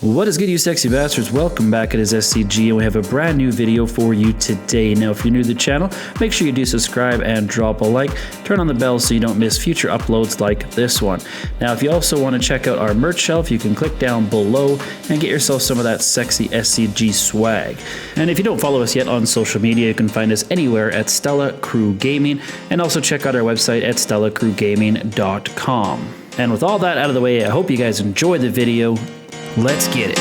What is good, you sexy bastards? Welcome back. It is SCG, and we have a brand new video for you today. Now, if you're new to the channel, make sure you do subscribe and drop a like. Turn on the bell so you don't miss future uploads like this one. Now, if you also want to check out our merch shelf, you can click down below and get yourself some of that sexy SCG swag. And if you don't follow us yet on social media, you can find us anywhere at Stella Crew Gaming, and also check out our website at StellaCrewGaming.com. And with all that out of the way, I hope you guys enjoyed the video. Let's get it.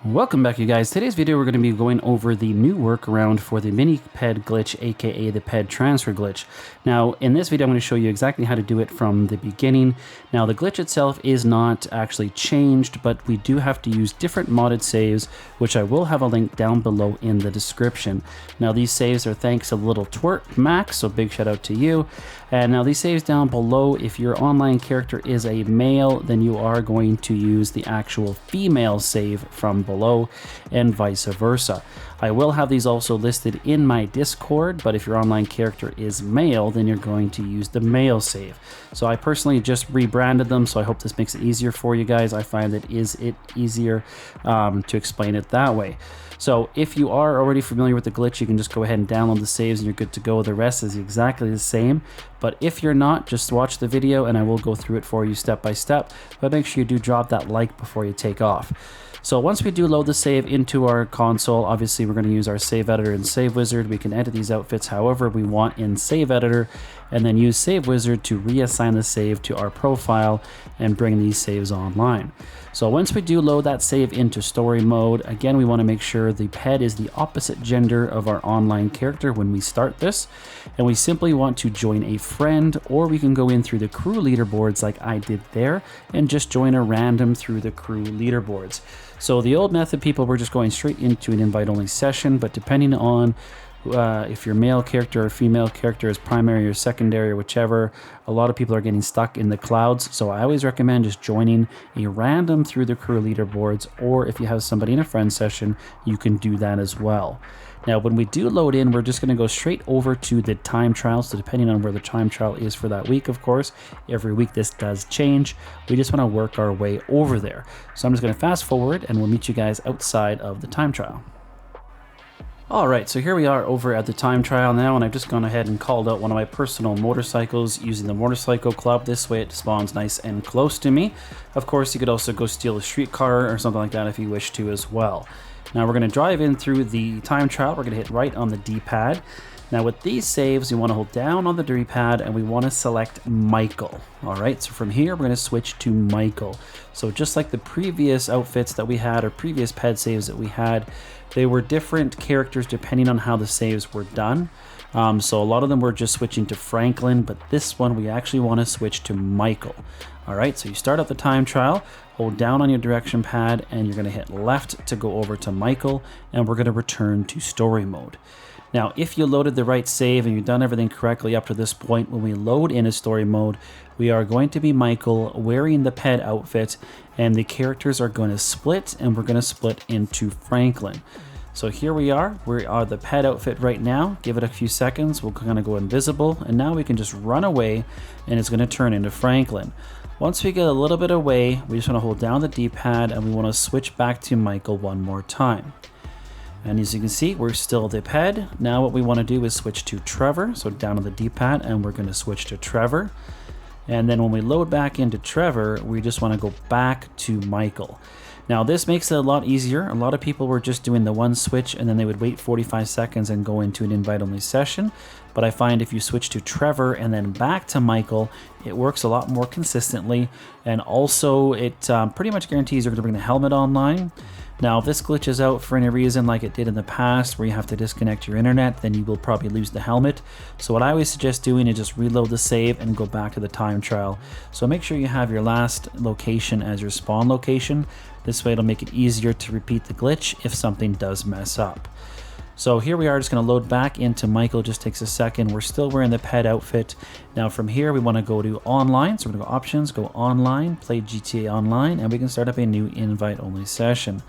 Welcome back, you guys. Today's video we're going to be going over the new workaround for the mini PED glitch, aka the PED transfer glitch. Now in this video I'm going to show you exactly how to do it from the beginning. Now the glitch itself is not actually changed, but we do have to use different modded saves, which I will have a link down below in the description. Now these saves are thanks to Little Twerp Max, so big shout out to you. And now these saves down below, if your online character is a male, then you are going to use the actual female save from below, and vice versa. I will have these also listed in my Discord, but if your online character is male, then you're going to use the male save. So I personally just rebranded them, so I hope this makes it easier for you guys. I find it easier to explain it that way. So if you are already familiar with the glitch, you can just go ahead and download the saves and you're good to go. The rest is exactly the same. But if you're not, just watch the video and I will go through it for you step by step. But make sure you do drop that like before you take off. So once we do load the save into our console, obviously we're going to use our save editor and save wizard. We can edit these outfits however we want in save editor, and then use save wizard to reassign the save to our profile and bring these saves online. So once we do load that save into story mode, again we want to make sure the PED is the opposite gender of our online character when we start this, and we simply want to join a friend, or we can go in through the crew leaderboards like I did there and just join a random through the crew leaderboards. So the old method, people were just going straight into an invite only session, but depending on if your male character or female character is primary or secondary or whichever, a lot of people are getting stuck in the clouds. So I always recommend just joining a random through the crew leaderboards, or if you have somebody in a friend session, you can do that as well. Now when we do load in, we're just going to go straight over to the time trial. So depending on where the time trial is for that week, of course, every week this does change. We just want to work our way over there. So I'm just going to fast forward and we'll meet you guys outside of the time trial. Alright, so here we are over at the time trial now, and I've just gone ahead and called out one of my personal motorcycles using the motorcycle club. This way it spawns nice and close to me. Of course, you could also go steal a streetcar or something like that if you wish to as well. Now we're going to drive in through the time trial. We're going to hit right on the D-pad. Now with these saves, we want to hold down on the D-pad and we want to select Michael. Alright, so from here we're going to switch to Michael. So just like the previous outfits that we had, or previous PED saves that we had, they were different characters depending on how the saves were done. So a lot of them were just switching to Franklin, but this one we actually want to switch to Michael. Alright, so you start up the time trial, hold down on your direction pad, and you're going to hit left to go over to Michael, and we're going to return to story mode. Now, if you loaded the right save and you've done everything correctly up to this point, when we load into story mode, we are going to be Michael wearing the PED outfit, and the characters are going to split, and we're going to split into Franklin. So here we are the PED outfit right now. Give it a few seconds, we'll kind of go invisible, and now we can just run away, and it's going to turn into Franklin. Once we get a little bit away, we just want to hold down the D-pad, and we want to switch back to Michael one more time. And as you can see, we're still the PED. Now what we want to do is switch to Trevor. So down on the D-pad, and we're going to switch to Trevor. And then when we load back into Trevor, we just want to go back to Michael. Now this makes it a lot easier. A lot of people were just doing the one switch and then they would wait 45 seconds and go into an invite-only session. But I find if you switch to Trevor and then back to Michael, it works a lot more consistently. And also it pretty much guarantees you're going to bring the helmet online. Now, if this glitches out for any reason like it did in the past where you have to disconnect your internet, then you will probably lose the helmet. So what I always suggest doing is just reload the save and go back to the time trial. So make sure you have your last location as your spawn location. This way it'll make it easier to repeat the glitch if something does mess up. So here we are, just going to load back into Michael. Just takes a second. We're still wearing the PED outfit. Now from here, we want to go to online. So we're going to go options, go online, play GTA Online, and we can start up a new invite-only session.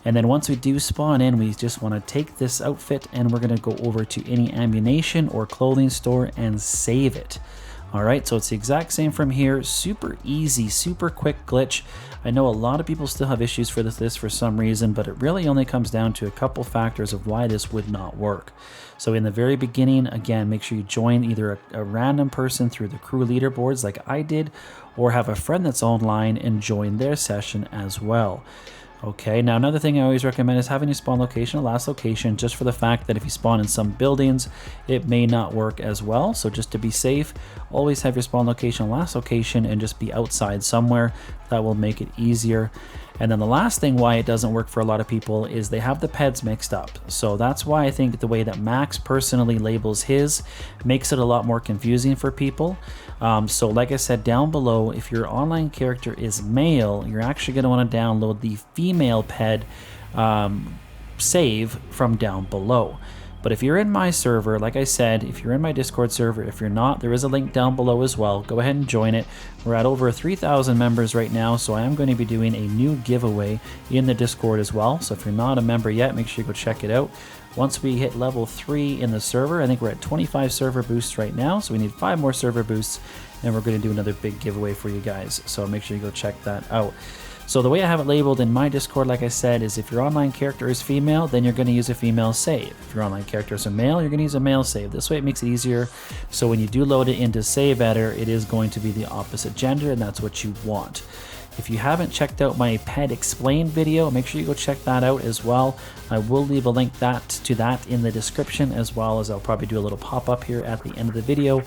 And then once we do spawn in, we just want to take this outfit and we're going to go over to any ammunition or clothing store and save it. All right, so it's the exact same from here. Super easy, super quick glitch. I know a lot of people still have issues for this for some reason, but it really only comes down to a couple factors of why this would not work. So in the very beginning, again, make sure you join either a random person through the crew leaderboards like I did, or have a friend that's online and join their session as well. Okay, now another thing I always recommend is having your spawn location, a last location, just for the fact that if you spawn in some buildings, it may not work as well. So just to be safe, always have your spawn location, last location, and just be outside somewhere. That will make it easier. And then the last thing why it doesn't work for a lot of people is they have the PEDs mixed up. So that's why I think the way that Max personally labels his makes it a lot more confusing for people. So like I said down below, if your online character is male, you're actually going to want to download the female PED save from down below. But if you're in my server, like I said, if you're in my Discord server, if you're not, there is a link down below as well. Go ahead and join it. We're at over 3,000 members right now, so I am going to be doing a new giveaway in the Discord as well. So if you're not a member yet, make sure you go check it out. Once we hit level 3 in the server, I think we're at 25 server boosts right now, so we need 5 more server boosts, and we're going to do another big giveaway for you guys. So make sure you go check that out. So the way I have it labeled in my Discord, like I said, is if your online character is female, then you're going to use a female save. If your online character is a male, you're going to use a male save. This way it makes it easier. So when you do load it into Save Editor, it is going to be the opposite gender, and that's what you want. If you haven't checked out my PED Explain video, make sure you go check that out as well. I will leave a link to that in the description, as well as I'll probably do a little pop-up here at the end of the video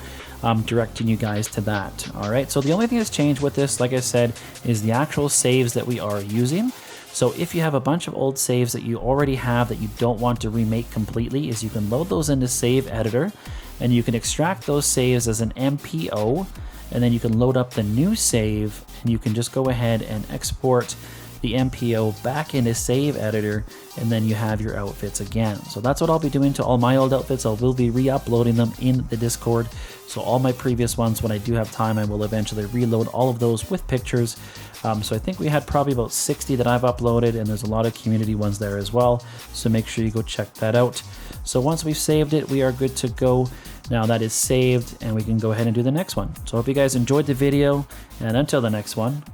directing you guys to that. All right, so the only thing that's changed with this, like I said, is the actual saves that we are using. So if you have a bunch of old saves that you already have that you don't want to remake completely, is you can load those into Save Editor, and you can extract those saves as an MPO, and then you can load up the new save, and you can just go ahead and export the MPO back into Save Editor, and then you have your outfits again. So that's what I'll be doing to all my old outfits. I will be re-uploading them in the Discord. So all my previous ones, when I do have time, I will eventually reload all of those with pictures. So I think we had probably about 60 that I've uploaded, and there's a lot of community ones there as well. So make sure you go check that out. So once we've saved it, we are good to go. Now that is saved, and we can go ahead and do the next one. So I hope you guys enjoyed the video, and until the next one,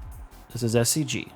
this is SCG.